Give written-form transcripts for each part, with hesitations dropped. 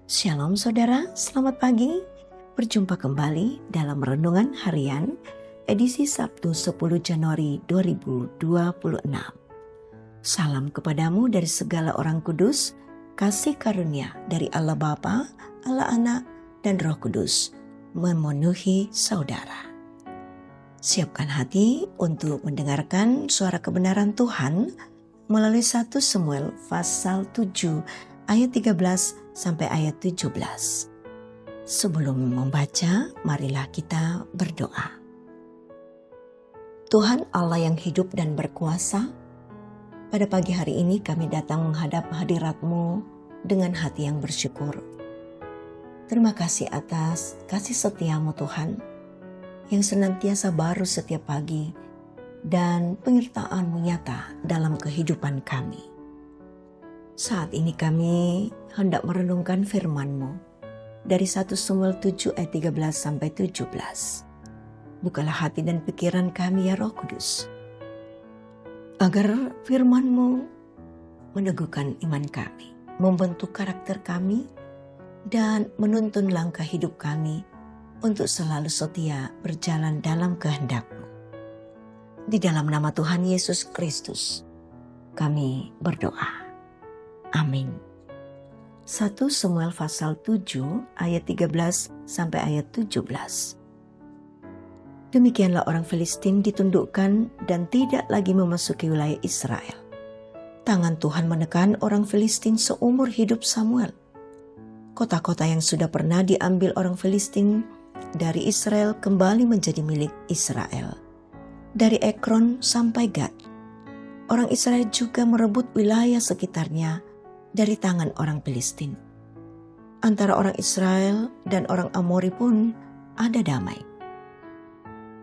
Shalom saudara, selamat pagi. Berjumpa kembali dalam Renungan Harian edisi Sabtu 10 Januari 2026. Salam kepadamu dari segala orang kudus, kasih karunia dari Allah Bapa, Allah Anak, dan Roh Kudus memenuhi saudara. Siapkan hati untuk mendengarkan suara kebenaran Tuhan melalui 1 Samuel pasal 7 ayat 13 sampai ayat 17. Sebelum membaca, marilah kita berdoa. Tuhan Allah yang hidup dan berkuasa, pada pagi hari ini kami datang menghadap hadirat-Mu dengan hati yang bersyukur. Terima kasih atas kasih setia-Mu Tuhan, yang senantiasa baru setiap pagi dan penyertaan-Mu nyata dalam kehidupan kami. Saat ini kami hendak merenungkan firman-Mu dari 1 Samuel 7 ayat 13 sampai 17. Bukalah hati dan pikiran kami ya Roh Kudus, agar firman-Mu meneguhkan iman kami, membentuk karakter kami, dan menuntun langkah hidup kami untuk selalu setia berjalan dalam kehendak-Mu. Di dalam nama Tuhan Yesus Kristus kami berdoa. Amin. 1 Samuel pasal 7 ayat 13 sampai ayat 17. Demikianlah orang Filistin ditundukkan dan tidak lagi memasuki wilayah Israel. Tangan Tuhan menekan orang Filistin seumur hidup Samuel. Kota-kota yang sudah pernah diambil orang Filistin dari Israel kembali menjadi milik Israel. Dari Ekron sampai Gad, orang Israel juga merebut wilayah sekitarnya dari tangan orang Filistin. Antara orang Israel dan orang Amori pun ada damai.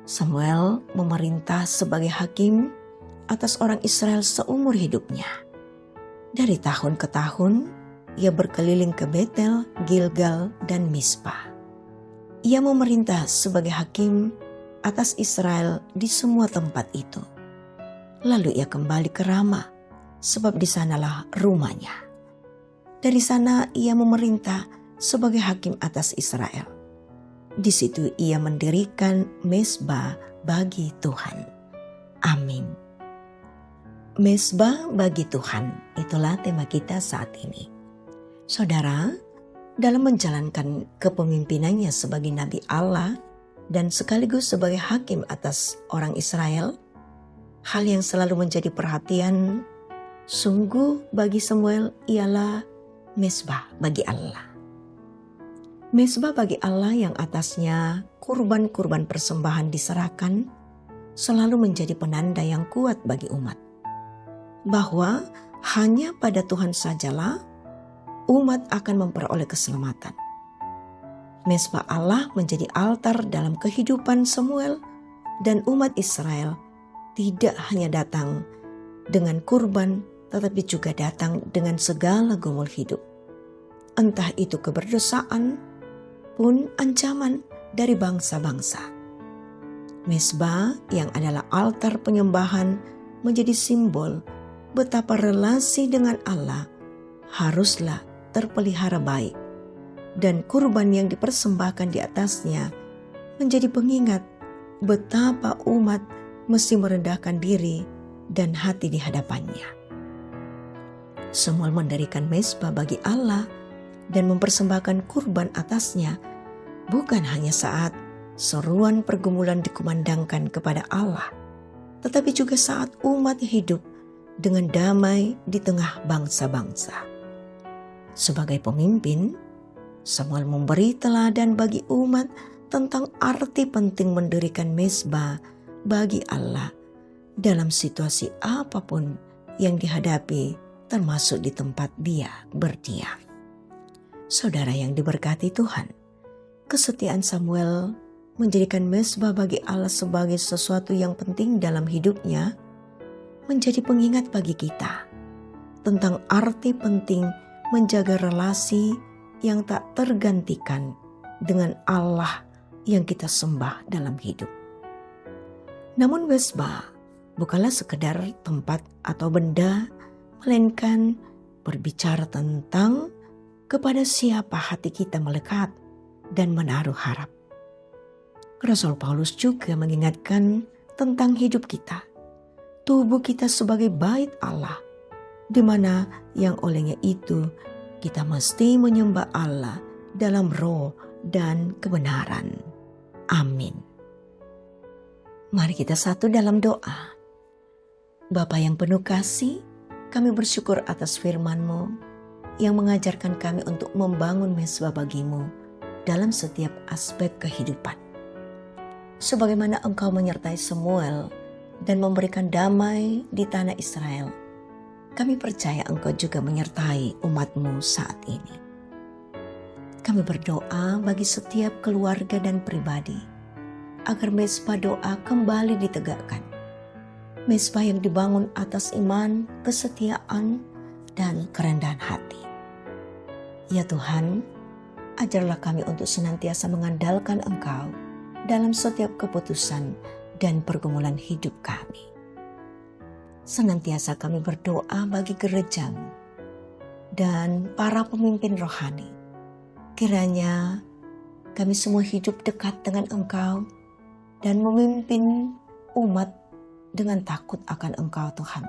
Samuel memerintah sebagai hakim atas orang Israel seumur hidupnya. Dari tahun ke tahun, ia berkeliling ke Betel, Gilgal, dan Mispa. Ia memerintah sebagai hakim atas Israel di semua tempat itu. Lalu ia kembali ke Rama, sebab di sanalah rumahnya. Dari sana ia memerintah sebagai hakim atas Israel. Di situ ia mendirikan mezbah bagi Tuhan. Amin. Mezbah bagi Tuhan, itulah tema kita saat ini. Saudara, dalam menjalankan kepemimpinannya sebagai Nabi Allah dan sekaligus sebagai hakim atas orang Israel, hal yang selalu menjadi perhatian sungguh bagi Samuel ialah mezbah bagi Allah. Mezbah bagi Allah yang atasnya kurban-kurban persembahan diserahkan selalu menjadi penanda yang kuat bagi umat, bahwa hanya pada Tuhan sajalah umat akan memperoleh keselamatan. Mezbah Allah menjadi altar dalam kehidupan Samuel dan umat Israel, tidak hanya datang dengan kurban, tetapi juga datang dengan segala gumul hidup. Entah itu keberdosaan pun ancaman dari bangsa-bangsa. Mezbah yang adalah altar penyembahan menjadi simbol betapa relasi dengan Allah haruslah terpelihara baik, dan kurban yang dipersembahkan di atasnya menjadi pengingat betapa umat mesti merendahkan diri dan hati di hadapannya. Samuel mendirikan mezbah bagi Allah dan mempersembahkan kurban atasnya bukan hanya saat seruan pergumulan dikumandangkan kepada Allah, tetapi juga saat umat hidup dengan damai di tengah bangsa-bangsa. Sebagai pemimpin, Samuel memberi teladan bagi umat tentang arti penting mendirikan mezbah bagi Allah dalam situasi apapun yang dihadapi, termasuk di tempat dia berdiam. Saudara yang diberkati Tuhan, kesetiaan Samuel menjadikan mezbah bagi Allah sebagai sesuatu yang penting dalam hidupnya, menjadi pengingat bagi kita tentang arti penting menjaga relasi yang tak tergantikan dengan Allah yang kita sembah dalam hidup. Namun mezbah bukanlah sekedar tempat atau benda, melainkan berbicara tentang kepada siapa hati kita melekat dan menaruh harap. Rasul Paulus juga mengingatkan tentang hidup kita. Tubuh kita sebagai bait Allah, di mana yang olehnya itu kita mesti menyembah Allah dalam roh dan kebenaran. Amin. Mari kita satu dalam doa. Bapa yang penuh kasih, kami bersyukur atas firman-Mu yang mengajarkan kami untuk membangun mezbah bagi-Mu dalam setiap aspek kehidupan. Sebagaimana Engkau menyertai Samuel dan memberikan damai di tanah Israel, kami percaya Engkau juga menyertai umat-Mu saat ini. Kami berdoa bagi setiap keluarga dan pribadi, agar mezbah doa kembali ditegakkan. Mezbah yang dibangun atas iman, kesetiaan, dan kerendahan hati. Ya Tuhan, ajarlah kami untuk senantiasa mengandalkan Engkau dalam setiap keputusan dan pergumulan hidup kami. Senantiasa kami berdoa bagi gereja-Mu dan para pemimpin rohani. Kiranya kami semua hidup dekat dengan Engkau dan memimpin umat dengan takut akan Engkau Tuhan.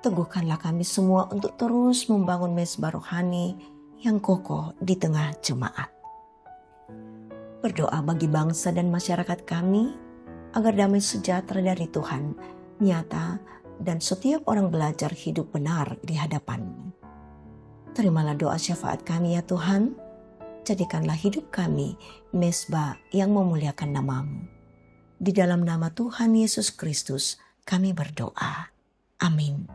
Teguhkanlah kami semua untuk terus membangun mezbah rohani yang kokoh di tengah jemaat. Berdoa bagi bangsa dan masyarakat kami agar damai sejahtera dari Tuhan nyata dan setiap orang belajar hidup benar di hadapan-Mu. Terimalah doa syafaat kami ya Tuhan. Jadikanlah hidup kami mezbah yang memuliakan nama-Mu. Di dalam nama Tuhan Yesus Kristus kami berdoa. Amin.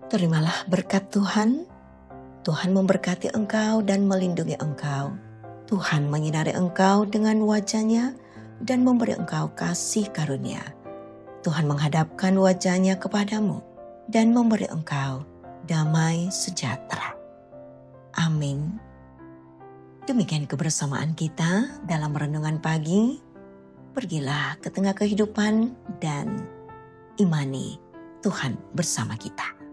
Terimalah berkat Tuhan. Tuhan memberkati engkau dan melindungi engkau. Tuhan menyinari engkau dengan wajah-Nya dan memberi engkau kasih karunia. Tuhan menghadapkan wajah-Nya kepadamu dan memberi engkau damai sejahtera. Amin. Demikian kebersamaan kita dalam renungan pagi. Pergilah ke tengah kehidupan dan imani Tuhan bersama kita.